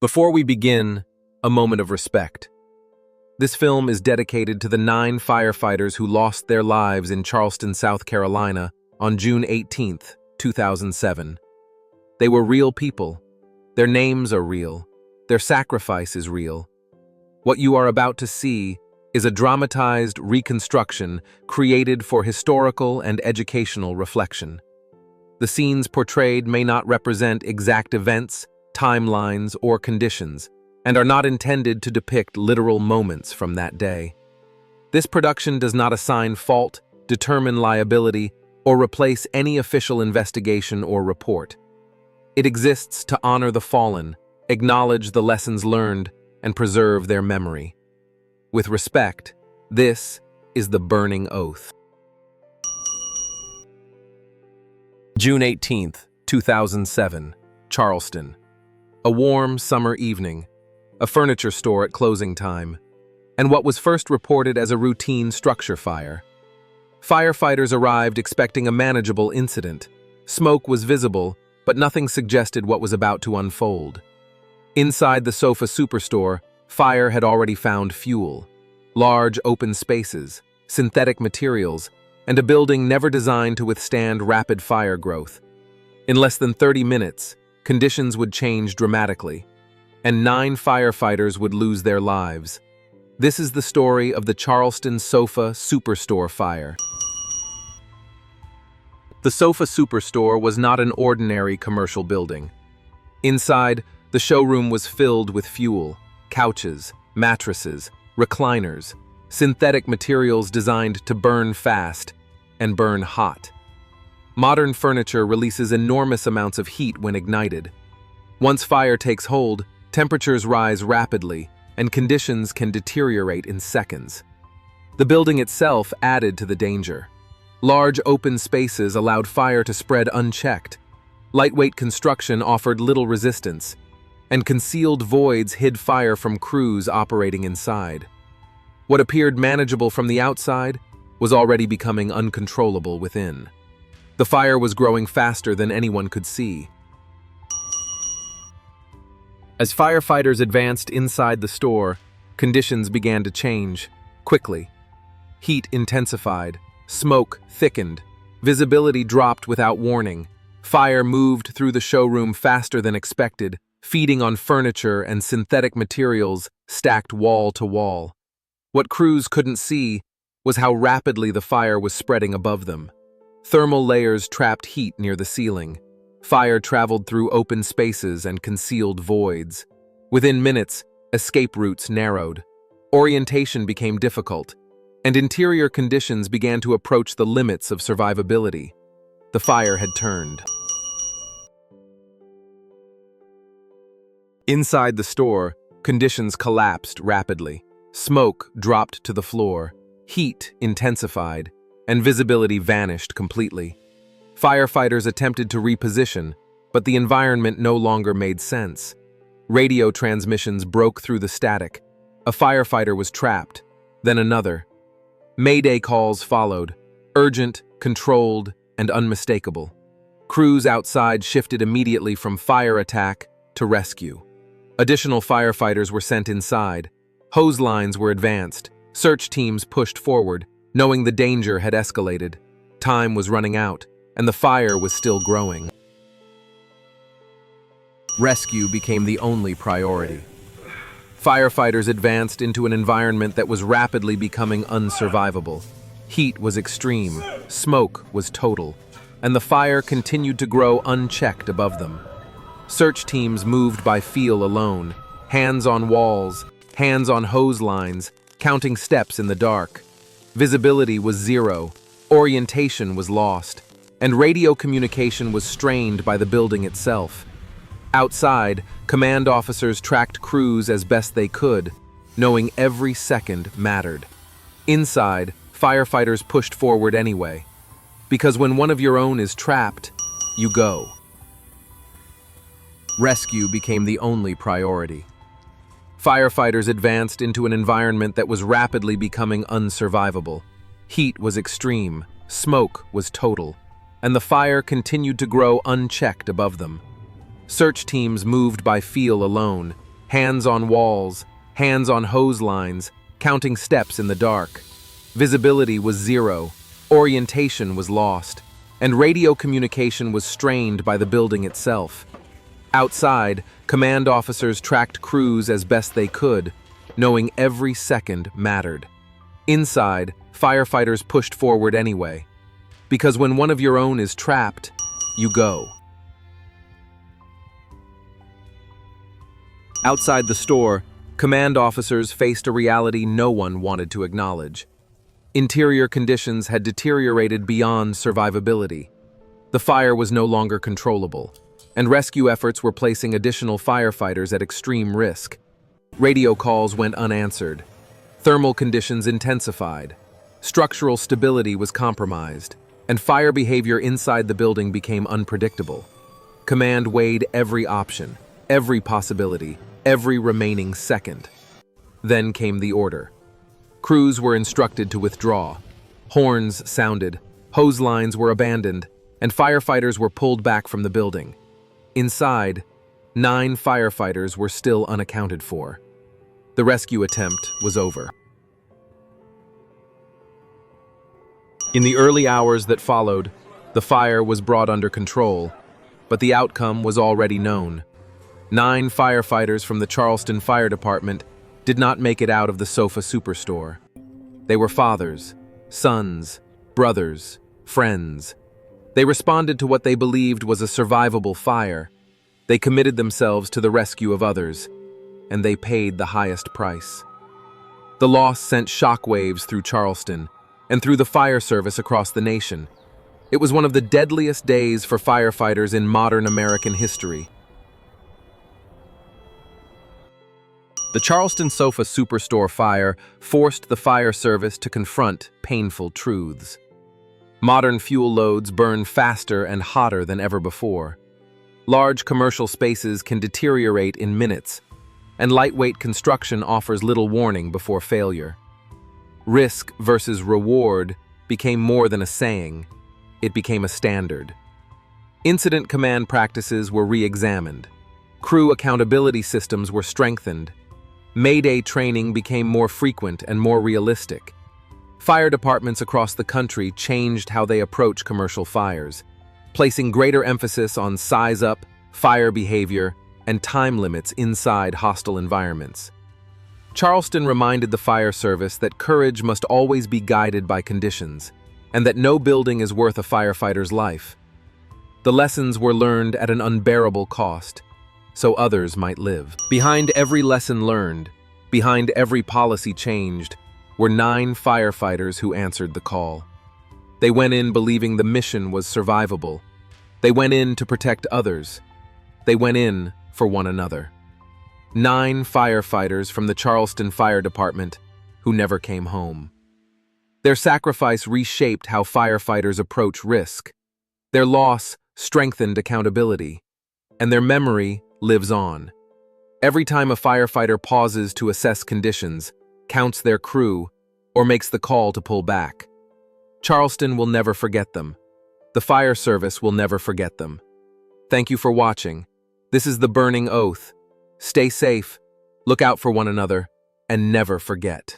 Before we begin, a moment of respect. This film is dedicated to the 9 firefighters who lost their lives in Charleston, South Carolina on June 18, 2007. They were real people. Their names are real. Their sacrifice is real. What you are about to see is a dramatized reconstruction created for historical and educational reflection. The scenes portrayed may not represent exact events, timelines, or conditions, and are not intended to depict literal moments from that day. This production does not assign fault, determine liability, or replace any official investigation or report. It exists to honor the fallen, acknowledge the lessons learned, and preserve their memory. With respect, this is the burning oath. June 18, 2007, Charleston. A warm summer evening, a furniture store at closing time, and what was first reported as a routine structure fire. Firefighters arrived expecting a manageable incident. Smoke was visible, but nothing suggested what was about to unfold. Inside the sofa superstore, fire had already found fuel. Large open spaces, synthetic materials, and a building never designed to withstand rapid fire growth. In less than 30 minutes, conditions would change dramatically, and 9 firefighters would lose their lives. This is the story of the Charleston Sofa Superstore fire. The Sofa Superstore was not an ordinary commercial building. Inside, the showroom was filled with fuel, couches, mattresses, recliners, synthetic materials designed to burn fast and burn hot. Modern furniture releases enormous amounts of heat when ignited. Once fire takes hold, temperatures rise rapidly, and conditions can deteriorate in seconds. The building itself added to the danger. Large open spaces allowed fire to spread unchecked. Lightweight construction offered little resistance, and concealed voids hid fire from crews operating inside. What appeared manageable from the outside was already becoming uncontrollable within. The fire was growing faster than anyone could see. As firefighters advanced inside the store, conditions began to change quickly. Heat intensified, smoke thickened, visibility dropped without warning. Fire moved through the showroom faster than expected, feeding on furniture and synthetic materials stacked wall to wall. What crews couldn't see was how rapidly the fire was spreading above them. Thermal layers trapped heat near the ceiling. Fire traveled through open spaces and concealed voids. Within minutes, escape routes narrowed. Orientation became difficult, and interior conditions began to approach the limits of survivability. The fire had turned. Inside the store, conditions collapsed rapidly. Smoke dropped to the floor, heat intensified, and visibility vanished completely. Firefighters attempted to reposition, but the environment no longer made sense. Radio transmissions broke through the static. A firefighter was trapped, then another. Mayday calls followed, urgent, controlled, and unmistakable. Crews outside shifted immediately from fire attack to rescue. Additional firefighters were sent inside. Hose lines were advanced. Search teams pushed forward, knowing the danger had escalated. Time was running out, and the fire was still growing. Rescue became the only priority. Firefighters advanced into an environment that was rapidly becoming unsurvivable. Heat was extreme, smoke was total, and the fire continued to grow unchecked above them. Search teams moved by feel alone, hands on walls, hands on hose lines, counting steps in the dark. Visibility was zero, orientation was lost, and radio communication was strained by the building itself. Outside, command officers tracked crews as best they could, knowing every second mattered. Inside, firefighters pushed forward anyway, because when one of your own is trapped, you go. Rescue became the only priority. Firefighters advanced into an environment that was rapidly becoming unsurvivable. Heat was extreme, smoke was total, and the fire continued to grow unchecked above them. Search teams moved by feel alone, Hands on walls, hands on hose lines, counting steps in the dark. Visibility was zero, orientation was lost, and radio communication was strained by the building itself. Outside, command officers tracked crews as best they could, knowing every second mattered. Inside, firefighters pushed forward anyway, because when one of your own is trapped, you go. Outside the store, command officers faced a reality no one wanted to acknowledge. Interior conditions had deteriorated beyond survivability. The fire was no longer controllable, and rescue efforts were placing additional firefighters at extreme risk. Radio calls went unanswered. Thermal conditions intensified. Structural stability was compromised, and fire behavior inside the building became unpredictable. Command weighed every option, every possibility, every remaining second. Then came the order. Crews were instructed to withdraw. Horns sounded, hose lines were abandoned, and firefighters were pulled back from the building. Inside, 9 firefighters were still unaccounted for. The rescue attempt was over. In the early hours that followed, the fire was brought under control, but the outcome was already known. 9 firefighters from the Charleston Fire Department did not make it out of the sofa superstore. They were fathers, sons, brothers, friends. They responded to what they believed was a survivable fire. They committed themselves to the rescue of others, and they paid the highest price. The loss sent shockwaves through Charleston and through the fire service across the nation. It was one of the deadliest days for firefighters in modern American history. The Charleston Sofa Superstore fire forced the fire service to confront painful truths. Modern fuel loads burn faster and hotter than ever before. Large commercial spaces can deteriorate in minutes, and lightweight construction offers little warning before failure. Risk versus reward became more than a saying. It became a standard. Incident command practices were re-examined. Crew accountability systems were strengthened. Mayday training became more frequent and more realistic. Fire departments across the country changed how they approach commercial fires, placing greater emphasis on size up, fire behavior, and time limits inside hostile environments. Charleston reminded the fire service that courage must always be guided by conditions, and that no building is worth a firefighter's life. The lessons were learned at an unbearable cost, so others might live. Behind every lesson learned, behind every policy changed, were 9 firefighters who answered the call. They went in believing the mission was survivable. They went in to protect others. They went in for one another. 9 firefighters from the Charleston Fire Department who never came home. Their sacrifice reshaped how firefighters approach risk. Their loss strengthened accountability, and their memory lives on. Every time a firefighter pauses to assess conditions, counts their crew, or makes the call to pull back, Charleston will never forget them. The fire service will never forget them. Thank you for watching. This is The Burning Oath. Stay safe, look out for one another, and never forget.